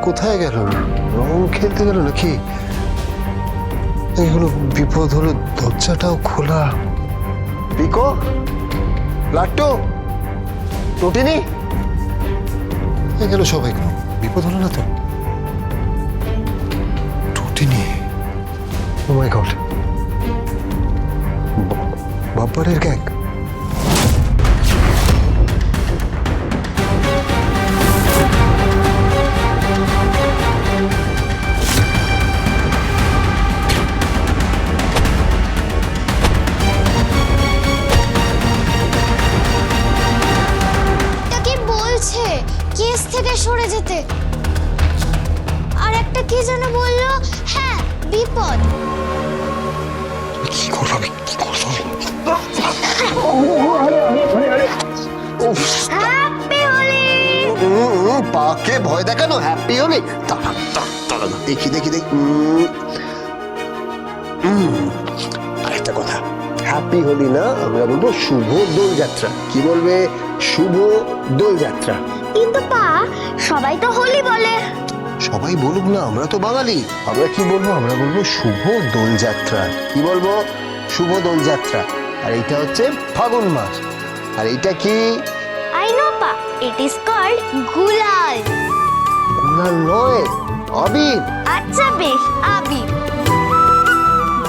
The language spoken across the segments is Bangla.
কোথায় গেল? রং খেলতে গেল নাকি? এগুলো বিপদ হলো, দরজাটাও খোলা। পিকো, লাট্টু, টুটিনি, গেল সবাই। কোনো বিপদ হলো না তো? টুটিনি, ও মাই গড, বাপ্পারের গ্যাং। কেস থেকে সরে যেতে। আর একটা কি যেন বললো? হ্যাঁ, বিপদ। কি করবো আমি, কি করবো? হ্যাপি হোলি। পাকে ভয় দেখানো হ্যাপি হোলি? দাঁড়া না, দেখি দেখি দেখি। আরেকটা কথা, হ্যাপি হোলি না, আমরা বলবো শুভ দোলযাত্রা। কি বলবে? শুভ দোলযাত্রা। কিন্তু পা, সবাই তো হোলি বলে। সবাই বলুক না, আমরা তো বাঙালি। আমরা কি বলবো? আমরা বলবো শুভ দোলযাত্রা। কি বলবো? শুভ দোলযাত্রা। আর এটা হচ্ছে ফাগুন মাস। আর এটা কি? আই নো পা, ইট ইজ কল্ড গুলাল। গুলাল নয়, আবির। আচ্ছা বেশ, আবির।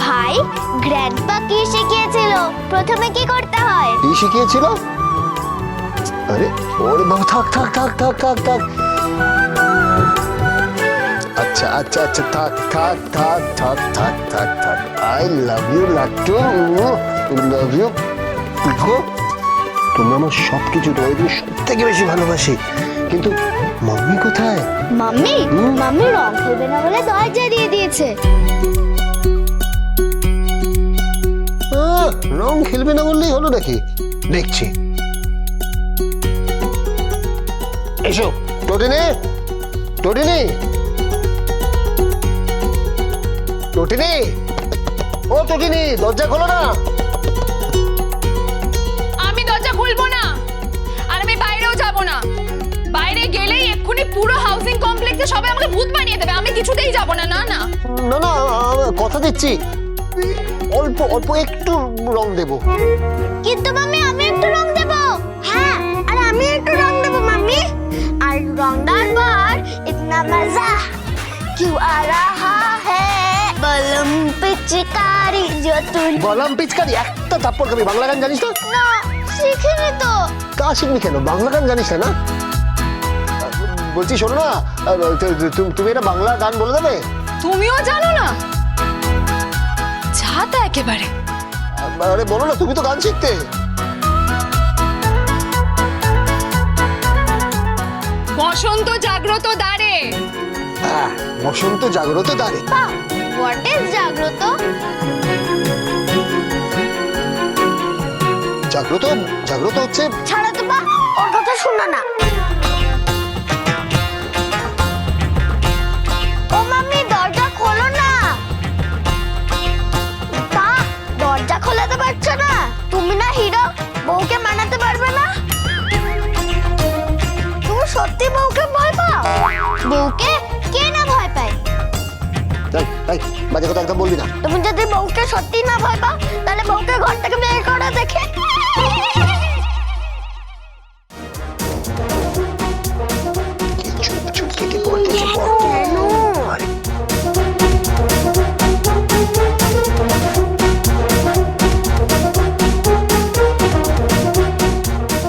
ভাই, গ্র্যান্ডপা কি শিখিয়েছিল? প্রথমে কি করতে হয়? কি শিখিয়েছিল? আরে ওরে বাবা, থাক থাক থাক থাক থাক থাক। আচ্ছা আচ্ছা আচ্ছা, থাক থাক থাক থাক থাক থাক থাক। I love you Lattu, love you Piko. তুমি আমার সবকিছু, তোমাকে সব থেকে বেশি ভালোবাসি। কিন্তু মাম্মি কোথায়? মাম্মি? মাম্মি রং খেলবে না বলে দরজা দিয়ে দিয়েছে। রং খেলবে না বললেই হলো নাকি? দেখছি। এসো টোটিনি, টোটিনি, টোটিনি, ও টোটিনি, দরজা খোলো না। আমি দরজা খুলবো না, আর আমি বাইরেও যাব না। বাইরে গেলেই এক্ষুনি পুরো হাউসিং কমপ্লেক্সে সবাই আমাকে ভূত বানিয়ে দেবে। আমি কিছুতেই যাব না। না না না না, কথা দিচ্ছি, অল্প অল্প একটু রং দেবো। কিন্তু মাম্মি, আমি একটু রং দেব। হ্যাঁ, আর আমি একটু রং দেব মাম্মি। আর রং দেওয়ার পর ইতনা মজা क्यों आ रहा है बलम पिचकारी जो तुम। বললাম পিচকারি, একটা থাপ্পড় খাবি। বাংলা গান জানিস না? না, শিখিনি তো। তা শিখবি কেন? বাংলা গান জানিস না? বলছি শোনো না, তুমি এটা বাংলা গান বলে দেবে? তুমিও জানো না? ছাতা একেবারে। আরে বলো না, তুমি তো গান শিখতে। বসন্ত জাগ্রত দ্বারে। বসন্ত জাগ্রত দ্বারে। হোয়াট ইজ জাগ্রত? জাগ্রত, জাগ্রত হচ্ছে। ছাড়ো তো পা, ওর কথা শোনো না। ও মাম্মি, দরজা খোলো না। পা, দরজা খোলাতে পারছো না? তুমি না হিরো, বউকে মানাতে পারবে না? তুমি সত্যি বউকে ভয় পাও? বউকে কে না ভয় পায়? বাজে কথা একদম বলবি না। তুমি যদি বউকে সত্যি না ভয় পাও, তাহলে বউকে ঘর থেকে বের করো দেখে। চুপ চুপ কেটে পড়তেছে। কেন?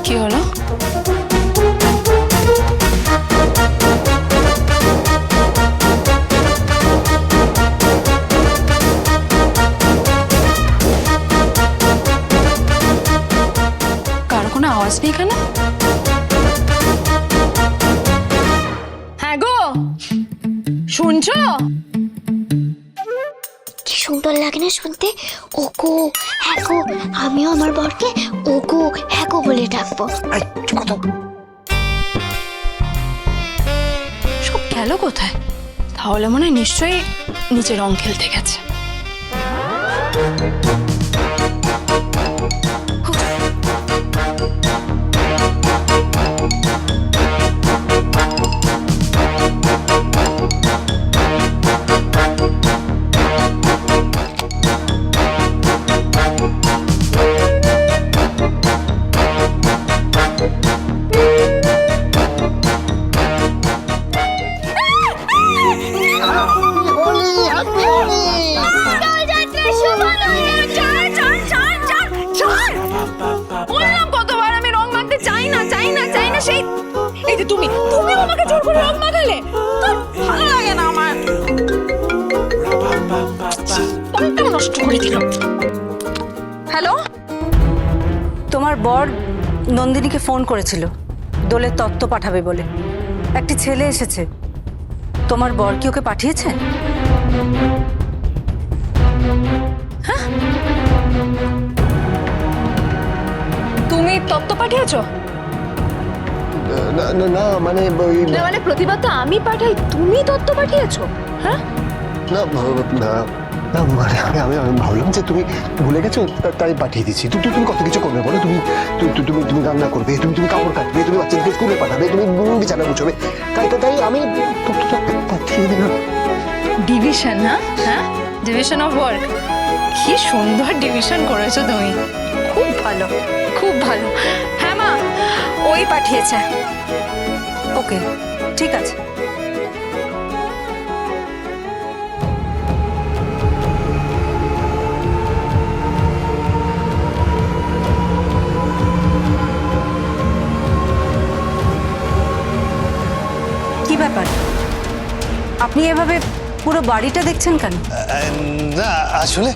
কি হলো? কার কোনো আওয়াজ নেই এখানে? হ্যাঁ গো, শুনছো? কি সুন্দর লাগে না শুনতে? ওগো, হ্যাঁ গো, আমিও আমার বরকে ওগো, হ্যাঁ গো বলে ডাকবো। সব গেল কোথায়? তাহলে মনে হয় নিশ্চয়ই নিচে রং খেলতে গেছে। এই যে তুমি আমাকে জোর করে রং মাখালে, তোর ভালো লাগে না আমার। রংটা নষ্ট করে দিল। হ্যালো, তোমার বর নন্দিনীকে ফোন করেছিল দোলের তত্ত্ব পাঠাবে বলে। একটি ছেলে এসেছে। তোমার বর কি ওকে পাঠিয়েছে? তুমি তত্ত্ব পাঠিয়েছো? না না না মানে ওই না মানে প্রতিভা তো আমি পাঠাই, তুমি তত্ত্ব পাঠিয়েছো? হ্যাঁ না না না মানে আমি ভাবলাম যে তুমি ভুলে গেছো, তাই পাঠিয়ে দিচ্ছি। তুমি কত কিছু করবে বলো। তুমি তুমি রান্না করবে, তুমি কাপড় কাটবে, তুমি বাচ্চাদেরকে স্কুলে পাঠাবে, তুমি বিছানা গুছাবে, তাই আমি পাঠিয়ে দিলাম। ডিভিশন, হ্যাঁ ডিভিশন অফ ওয়ার্ক। কি সুন্দর ডিভিশন করেছো তুমি, খুব ভালো খুব ভালো। হ্যাঁ মা, ওই পাঠিয়েছে। ওকে, ঠিক আছে। কি ব্যাপার, আপনি এভাবে পুরো বাড়িটা দেখছেন কেন? না আসলে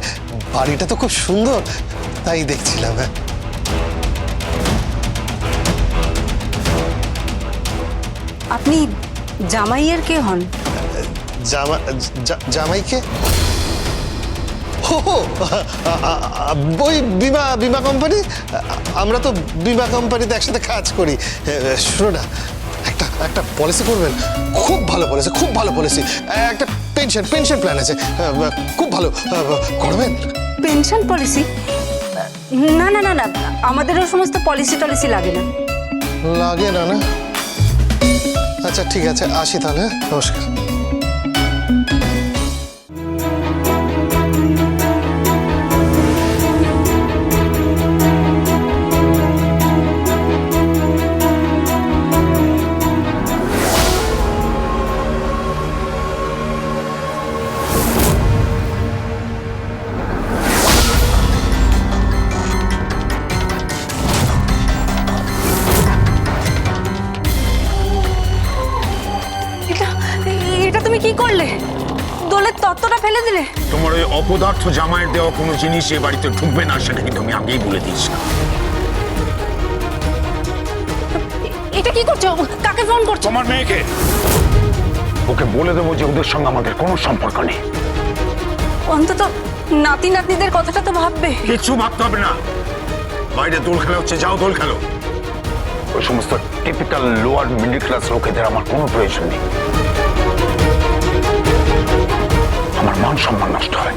বাড়িটা তো খুব সুন্দর, তাই দেখছিলাম। আপনি জামাইয়ের কে হন? জামাইকে ওই বিমা কোম্পানি, আমরা তো বিমা কোম্পানিতে একসাথে কাজ করি। শোনো না, একটা পলিসি করবেন, খুব ভালো পলিসি, একটা পেনশন প্ল্যান আছে, খুব ভালো, করবেন? Pension policy? না না না না, আমাদেরও সমস্ত পলিসি টলিসি লাগে না। লাগে না? না আচ্ছা ঠিক আছে, আসি তাহলে। নমস্কার। এটা তুমি কি করলে? দোলের তত্ত্বটা ফেলে দিলে? তোমার ওই অপদার্থ জামাইয়ের দেওয়া কোনো জিনিস এ বাড়িতে ঢুকবে না, সেটা কিন্তু আমি আগেই বলে দিয়েছিলাম। এটা কি করছো? কাকে ফোন করছো? তোমার মেয়েকে। ওকে বলে দেবো যে ওদের সঙ্গে আমাদের কোনো সম্পর্ক নেই। অন্তত নাতি নাতনিদের কথাটা তো ভাববে। কিছু ভাবতে হবে না। বাইরে দোল খেলা হচ্ছে, যাও দোল খেলো। ওই সমস্ত টিপিক্যাল লোয়ার মিডল ক্লাস লোকেদের আমার কোনো প্রয়োজন নেই। আমার মান সম্মান নষ্ট হয়,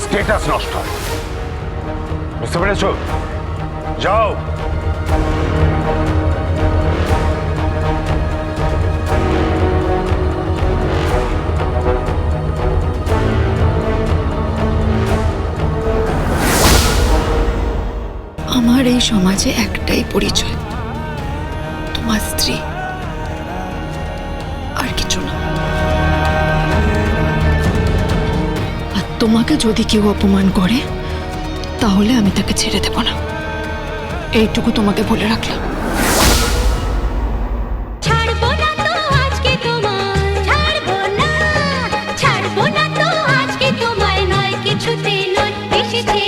স্ট্যাটাস নষ্ট হয়, বুঝতে পেরেছ? যাও। আমার এই সমাজে একটাই পরিচয়, তোমার স্ত্রী, আর কিছু না। আর তোমাকে যদি কেউ অপমান করে তাহলে আমি তাকে ছেড়ে দেব না, এইটুকু তোমাকে বলে রাখলাম। ছাড়বো না তো আজকে তোমায়, ছাড়বো না, ছাড়বো না তো আজকে তোমায়, নয় কিছুতে নয়, এসেছে